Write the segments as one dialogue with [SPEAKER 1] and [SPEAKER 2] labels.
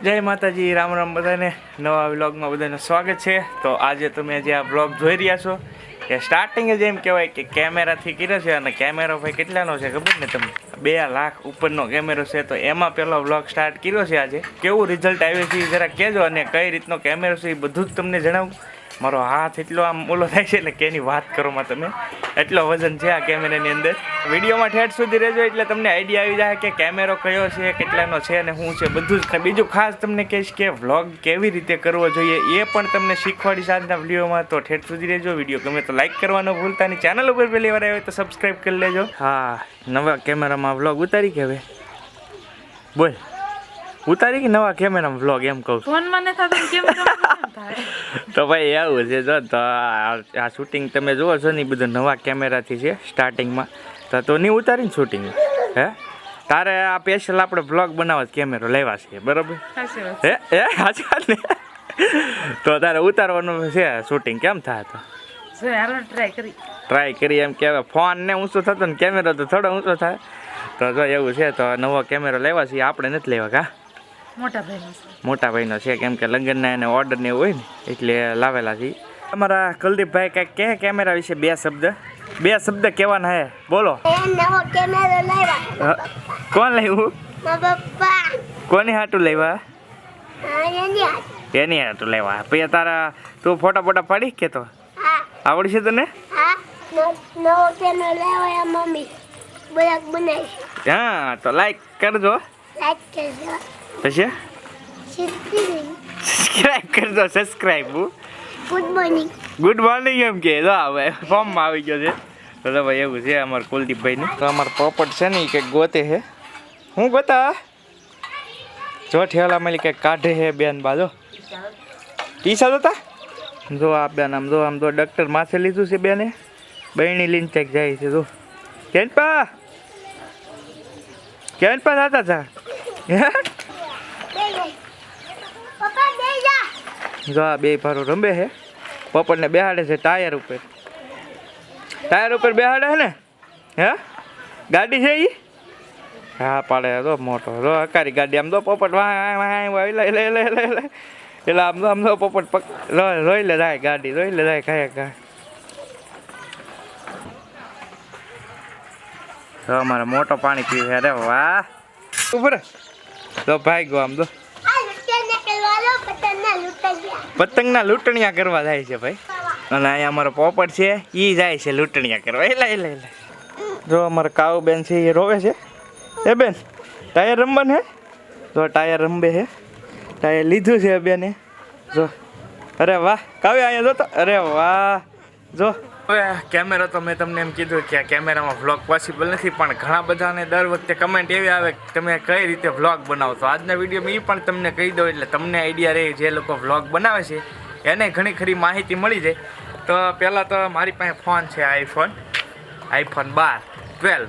[SPEAKER 1] જય માતાજી, રામ રામ બધાને. નવા વ્લોગમાં બધાનું સ્વાગત છે. તો આજે તમે જે આ વ્લોગ જોઈ રહ્યા છો એ સ્ટાર્ટિંગ જ એમ કહેવાય કે કેમેરાથી કર્યો છે. અને કેમેરો ભાઈ કેટલાનો છે ખબર ને તમને? 2 લાખ ઉપરનો કેમેરો છે. તો એમાં પહેલો વ્લોગ સ્ટાર્ટ કર્યો છે આજે. કેવું રિઝલ્ટ આવ્યું છે એ જરા કહેજો, અને કઈ રીતનો કેમેરો છે એ બધું જ તમને જણાવું. મારો હાથ એટલો આમ ઓલો થાય છે એટલે કે એની વાત કરોમાં તમે, એટલો વજન છે આ કેમેરાની અંદર. વિડીયોમાં ઠેઠ સુધી રહેજો એટલે તમને આઈડિયા આવી જાય કે કેમેરો કયો છે, કેટલાનો છે અને શું છે બધું જ. બીજું ખાસ તમને કહીશ કે વ્લોગ કેવી રીતે કરવો જોઈએ એ પણ તમને શીખવાડીશ આજના વિડીયોમાં. તો ઠેઠ સુધી રહેજો. વિડીયો ગમે તો લાઈક કરવાનો ભૂલતા નહીં. ચેનલ ઉપર પહેલી વાર આવ્યો તો સબસ્ક્રાઈબ કરી લેજો. હા, નવા કેમેરામાં વ્લોગ ઉતારી કે હવે બોલ ઉતારી કે નવા કેમેરામાં વ્લોગ એમ કહું
[SPEAKER 2] ફોનમાં ને થતું કેમેરામાં થાય.
[SPEAKER 1] તો ભાઈ આવું છે. જો તો આ શૂટિંગ તમે જુઓ છો ને બધું નવા કેમેરાથી છે સ્ટાર્ટિંગમાં. તો નહીં ઉતારીને શૂટિંગ હે તારે આ સ્પેશિયલ આપણે વ્લોગ બનાવવા કેમેરો લેવા છે, બરાબર? હે હે સાચી વાત ને? તો તારે ઉતારવાનું છે શૂટિંગ. કેમ થાય? તો ટ્રાય કરી એમ કહેવાય. ફોન ને ઊંચો થતો ને કેમેરો તો થોડો ઊંચો થાય. તો જો એવું છે. તો નવો કેમેરો લેવા છે. આપણે નથી લેવા કા મોટા ભાઈનો છે, કેમ કે લગ્નના એને ઓર્ડર ને એવું હોય ને એટલે લાવેલા છે. તમારા કુલદીપભાઈ કંઈક કે કેમેરા વિશે 2 શબ્દ કહેવાના હે, બોલો.
[SPEAKER 3] નવો કેમેરો લાવ્યા.
[SPEAKER 1] કોણ લાવ્યું?
[SPEAKER 3] પપ્પા.
[SPEAKER 1] કોની હાટું લાવ્યા?
[SPEAKER 3] એની
[SPEAKER 1] એની હાટું લાવ્યા. પછી તારા તું ફોટા પાડી કે તો
[SPEAKER 3] હા
[SPEAKER 1] આવડશે તને?
[SPEAKER 3] હા નવો કેમેરો લાવ્યા મમ્મી બ્લોગ બનાવી.
[SPEAKER 1] હા, તો લાઈક કરજો.
[SPEAKER 3] લાઈક કરજો.
[SPEAKER 1] પછી
[SPEAKER 3] સબસ્ક્રાઇબ
[SPEAKER 1] કરજો. સબસ્ક્રાઇબ.
[SPEAKER 3] ગુડ
[SPEAKER 1] મોર્નિંગ એમ કે જો હવે ફોર્મમાં આવી ગયો છે. તો ભાઈ એવું છે અમારા કુલદીપભાઈનું. તો અમારા પોપટ છે ને એ કંઈક ગોતે છે. હું ગોતા જો ઠેલા માલી કંઈક કાઢે છે બેન બાજો પીસા જોતા. જો આ બેન આમ જો ડૉક્ટર માથે લીધું છે બેને. બહેણી લઈને ક્યાંક જાય છે. જો કેનપા થતા હતા. જો આ 2 ભારો રમે છે. પોપટને બેહાડે છે ટાયર ઉપર બેહાડે છે ને. હે ગાડી છે એ? હા પાડે તો મોટો જો અકારી ગાડી. આમ તો પોપટ વાહ લે એટલે આમ તો પોપટ રોઈ લે જાય ગાડી, રોઈ લે જાય કાંઈ. તો અમારે મોટો પાણી પીવે. અરે વાહ ઉપર તો ભાઈ ગયો. આમ તો પતંગના લૂંટણિયા કરવા જાય છે ભાઈ. અને અહીંયા અમારો પોપટ છે એ જાય છે લૂંટણિયા કરવા. એટલે જો અમારા કાઉ બેન છે એ રોવે છે. એ બેન ટાયર રમવાનું હે? જો ટાયર રમવે છે. ટાયર લીધું છે બેને. જો અરે વાહ કાવ્ય અહીંયા જોતો. અરે વાહ જો હવે કેમેરો તો મેં તમને એમ કીધું કે આ કેમેરામાં વ્લોગ પોસિબલ નથી, પણ ઘણા બધાને દર વખતે કમેન્ટ એવી આવે કે તમે કઈ રીતે વ્લોગ બનાવો. તો આજના વિડીયોમાં એ પણ તમને કહી દઉં એટલે તમને આઈડિયા રહે. જે લોકો વ્લોગ બનાવે છે એને ઘણી ખરી માહિતી મળી જાય. તો પહેલાં તો મારી પાસે ફોન છે આઈફોન 12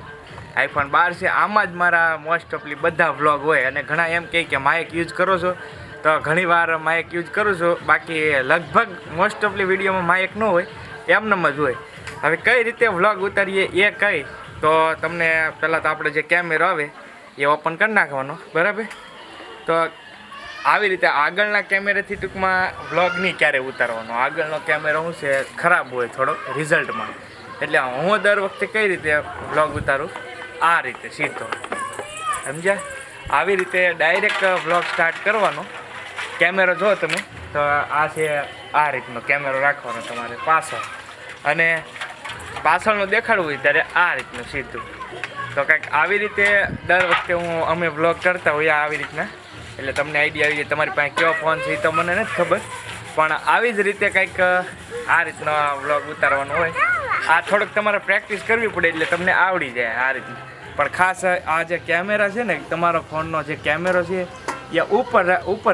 [SPEAKER 1] આઈફોન 12 છે. આમાં જ મારા મોસ્ટ ઓફલી બધા વ્લોગ હોય. અને ઘણા એમ કહે કે માઇક યુઝ કરો છો, તો ઘણી વાર માઇક યુઝ કરું છું. બાકી લગભગ મોસ્ટ ઓફલી વિડીયોમાં માઇક ન હોય, એમનેમ જ હોય. હવે કઈ રીતે વ્લોગ ઉતારીએ એ કહી તો તમને પહેલાં તો આપણે જે કેમેરો આવે એ ઓપન કરી નાખવાનો, બરાબર? તો આવી રીતે આગળના કેમેરાથી ટૂંકમાં વ્લોગ નહીં ક્યારે ઉતારવાનો. આગળનો કેમેરો શું છે ખરાબ હોય થોડો રિઝલ્ટમાં. એટલે હું દર વખતે કઈ રીતે વ્લોગ ઉતારું, આ રીતે સીધો, સમજ્યા? આવી રીતે ડાયરેક્ટ વ્લોગ સ્ટાર્ટ કરવાનો. કેમેરો જો તમે તો આ છે, આ રીતનો કેમેરો રાખવાનો તમારે પાછળ, અને પાછળનું દેખાડવું હોય ત્યારે આ રીતનું સીધું. તો કંઈક આવી રીતે દર વખતે અમે વ્લોગ કરતા હોઈએ આવી રીતના. એટલે તમને આઈડિયા આવી જાય. તમારી પાસે કેવો ફોન છે એ તો મને નથી ખબર, પણ આવી જ રીતે કંઈક આ રીતનો વ્લોગ ઉતારવાનો હોય. આ થોડોક તમારે પ્રેક્ટિસ કરવી પડે એટલે તમને આવડી જાય આ રીતનું. પણ ખાસ આ જે કેમેરા છે ને, તમારો ફોનનો જે કેમેરો છે એ ઉપર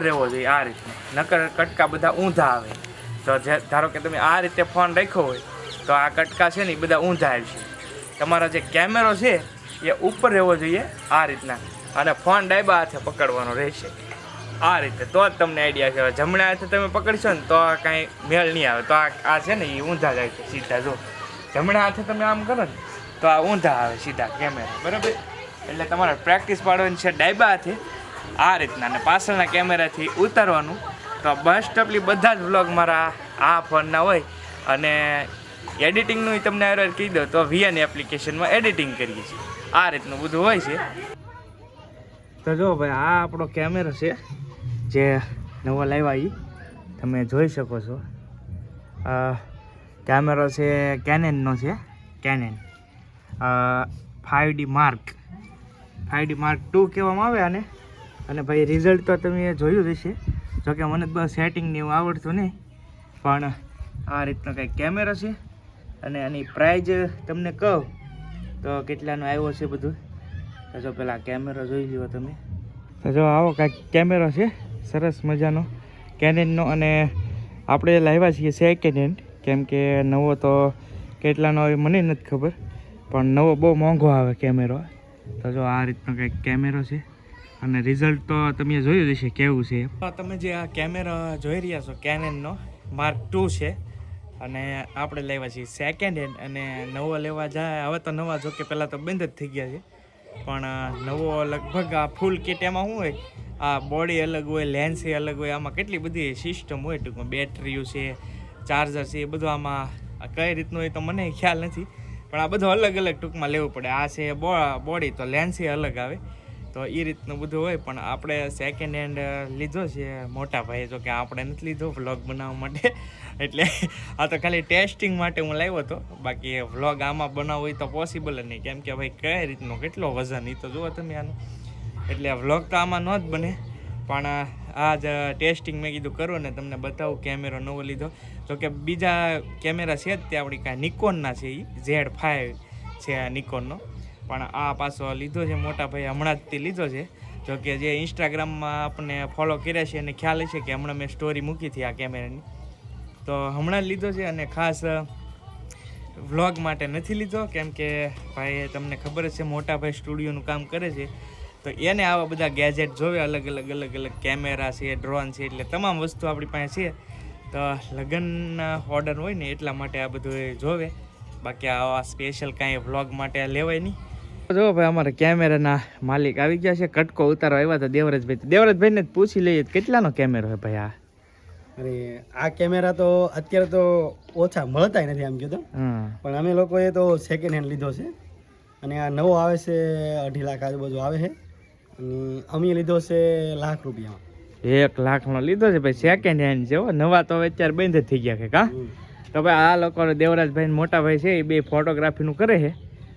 [SPEAKER 1] રહેવો જોઈએ આ રીતનો. નકર કટકા બધા ઊંધા આવે. તો જે ધારો કે તમે આ રીતે ફોન રાખ્યો હોય તો આ કટકા છે ને એ બધા ઊંધા આવશે. તમારો જે કેમેરો છે એ ઉપર રહેવો જોઈએ આ રીતના, અને ફોન ડાબા હાથે પકડવાનો રહેશે આ રીતે. તો જ તમને આઈડિયા છે. જમણા હાથે તમે પકડશો ને તો કાંઈ મેળ નહીં આવે. તો આ છે ને એ ઊંધા જાય છે સીધા. જો જમણા હાથે તમે આમ કરો ને તો આ ઊંધા આવે સીધા કેમેરા, બરાબર? એટલે તમારે પ્રેક્ટિસ પાડવાની છે ડાબા હાથે આ રીતના અને પાછળના કેમેરાથી ઉતારવાનું. તો મોસ્ટ ઓફલી બધા જ વ્લોગ મારા આ ફોનના હોય અને એડિટિંગનું તમને એરર કહી દો તો VN એપ્લિકેશનમાં એડિટિંગ કરીએ છીએ. આ રીતનું બધું હોય છે. તો જો ભાઈ આ આપણો કેમેરો છે જે નવો લાવ્યા એ તમે જોઈ શકો છો. કેમેરો છે કેનનનો છે, કેનન 5D Mark 2 કહેવામાં આવે આને. અને ભાઈ રિઝલ્ટ તો તમે જોયું જ હશે. જોકે મને બસ સેટિંગને એવું આવડતું નહીં, પણ આ રીતનો કંઈક કેમેરો છે. અને આની પ્રાઇઝ તમને કહું તો કેટલાનો આવ્યો છે બધું. તો જો પેલા કેમેરો જોઈ લ્યો તમે. તો જો આવો કાંઈક કેમેરો છે સરસ મજાનો કેનનનો. અને આપણે લાવ્યા છીએ સેકન્ડ હેન્ડ, કેમ કે નવો તો કેટલાનો આવે મને નથી ખબર, પણ નવો બહુ મોંઘો આવે કેમેરો. તો જો આ રીતનો કંઈક કેમેરો છે અને રિઝલ્ટ તો તમે જોયું હશે કેવું છે. તમે જે આ કેમેરો જોઈ રહ્યા છો કેનનનો Mark 2 છે અને આપણે લેવા છીએ સેકન્ડ હેન્ડ. અને નવો લેવા જાય હવે તો નવા જો કે પહેલાં તો બંધ જ થઈ ગયા છે, પણ નવો લગભગ આ ફૂલ કિટ એમાં શું હોય, આ બોડી અલગ હોય, લેન્સ એ અલગ હોય, આમાં કેટલી બધી સિસ્ટમ હોય. ટૂંકમાં બેટરીઓ છે, ચાર્જર છે, એ બધું આમાં કઈ રીતનું હોય તો મને ખ્યાલ નથી, પણ આ બધું અલગ અલગ ટૂંકમાં લેવું પડે. આ છે બોડી તો લેન્સ એ અલગ આવે, તો એ રીતનું બધું હોય. પણ આપણે સેકન્ડ હેન્ડ લીધો છે મોટા ભાઈએ, જો કે આપણે નથી લીધો વ્લોગ બનાવવા માટે. એટલે આ તો ખાલી ટેસ્ટિંગ માટે હું લાવ્યો હતો, બાકી વ્લોગ આમાં બનાવવો હોય તો પોસિબલ જ નહીં, કેમ કે ભાઈ કઈ રીતનો કેટલો વજન એ તો જુઓ તમે આનું. એટલે વ્લોગ તો આમાં ન જ બને, પણ આ જ ટેસ્ટિંગ મેં કીધું કરું ને તમને બતાવું. કેમેરો નવો લીધો, જોકે બીજા કેમેરા છે જ તે આપણી કાંઈ નિકોનના છે, એ Z5 છે આ નિકોનનો, પણ આ પાછો લીધો છે મોટા ભાઈ હમણાં જ તે લીધો છે. જોકે જે ઇન્સ્ટાગ્રામમાં આપણને ફોલો કર્યા છે અને ખ્યાલ છે કે હમણાં મેં સ્ટોરી મૂકી હતી આ કેમેરાની, તો હમણાં જ લીધો છે. અને ખાસ વ્લોગ માટે નથી લીધો, કેમ કે ભાઈ તમને ખબર જ છે મોટા ભાઈ સ્ટુડિયોનું કામ કરે છે, તો એને આવા બધા ગેજેટ જોવે, અલગ અલગ કેમેરા છે, ડ્રોન છે, એટલે તમામ વસ્તુ આપણી પાસે છે. તો લગ્નના ઓર્ડર હોય ને એટલા માટે આ બધું જોવે, બાકી આવા સ્પેશિયલ કાંઈ વ્લોગ માટે લેવાય નહીં. જો ભાઈ અમારા કેમેરાના માલિક આવી ગયા છે, કટકો ઉતારો આવ્યા હતા દેવરાજભાઈ. દેવરાજભાઈને જ પૂછી લઈએ કેટલાનો કેમેરો છે ભાઈ આ?
[SPEAKER 4] અરે આ કેમેરા તો અત્યારે તો ઓછા મળતા નથી આમ કીધું, પણ અમે લોકોએ તો સેકન્ડ હેન્ડ લીધો છે. અને આ નવો આવે છે 2.5 લાખ આજુબાજુ આવે છે, અને અમે લીધો છે ₹1 લાખ.
[SPEAKER 1] 1 લાખનો લીધો છે ભાઈ, સેકન્ડ હેન્ડ છે. નવા તો અત્યારે બંધ જ થઈ ગયા છે કા. તો ભાઈ આ લોકો દેવરાજભાઈ મોટા ભાઈ છે એ બે ફોટોગ્રાફીનું કરે છે,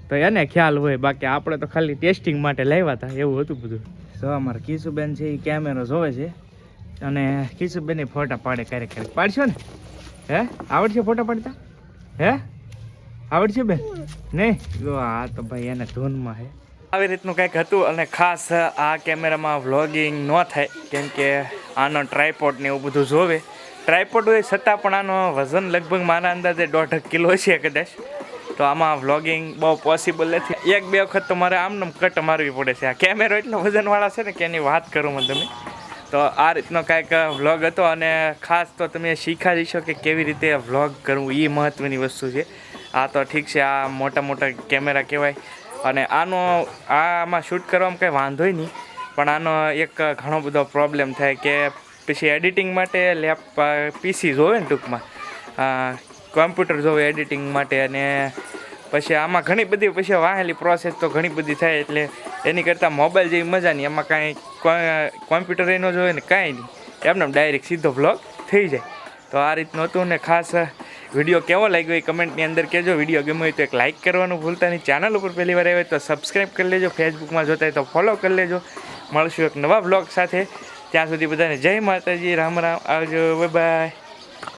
[SPEAKER 1] તો એને ખ્યાલ હોય. બાકી આપણે તો ખાલી ટેસ્ટિંગ માટે લાવ્યા હતા, એવું હતું બધું. તો અમારા કિશુબેન છે એ કેમેરો જોવે છે, અને કિશુબેન ફોટા પાડે ક્યારેક પાડશો ને? હે આવડશે ફોટા પાડતા? હે આવડશે બેન? નહીં જો આ તો ભાઈ એને ધૂનમાં છે. આવી રીતનું કંઈક હતું. અને ખાસ આ કેમેરામાં વ્લોગિંગ ન થાય, કેમ કે આનો ટ્રાયપોડ ને એવું બધું જોવે. ટ્રાયપોડ હોય છતાં પણ આનો વજન લગભગ મારા અંદાજે 1.5 કિલો છે કદાચ, તો આમાં વ્લોગિંગ બહુ પોસિબલ નથી. 1-2 વખત તો મારે આમને કટ મારવી પડે છે. આ કેમેરો એટલો વજનવાળા છે ને કે એની વાત કરું મને તમે. તો આ રીતનો કાંઈક વ્લોગ હતો. અને ખાસ તો તમે શીખા જશો કે કેવી રીતે વ્લોગ કરવું, એ મહત્ત્વની વસ્તુ છે. આ તો ઠીક છે, આ મોટા કેમેરા કહેવાય, અને આમાં શૂટ કરવામાં કંઈ વાંધોય નહીં, પણ આનો એક ઘણો બધો પ્રોબ્લેમ થાય કે પછી એડિટિંગ માટે PC જોવે ને, ટૂંકમાં કોમ્પ્યુટર જોવે એડિટિંગ માટે. અને પછી આમાં ઘણી બધી પછી વાહેલી પ્રોસેસ તો ઘણી બધી થાય, એટલે એની કરતાં મોબાઈલ જેવી મજા નહીં. એમાં કાંઈ કોમ્પ્યુટર ન જોવે ને કાંઈ નહીં, એમને ડાયરેક્ટ સીધો વ્લોગ થઈ જાય. તો આ રીતનું હતું. ને ખાસ વિડીયો કેવો લાગ્યો એ કમેન્ટની અંદર કહેજો. વિડીયો ગમ્યો હોય તો એક લાઇક કરવાનું ભૂલતા નહીં. ચેનલ ઉપર પહેલી વાર આવ્યો તો સબસ્ક્રાઈબ કરી લેજો. ફેસબુકમાં જોતા હોય તો ફોલો કરી લેજો. મળશું એક નવા વ્લોગ સાથે. ત્યાં સુધી બધાને જય માતાજી, રામ રામ, આવજો, બાય બાય.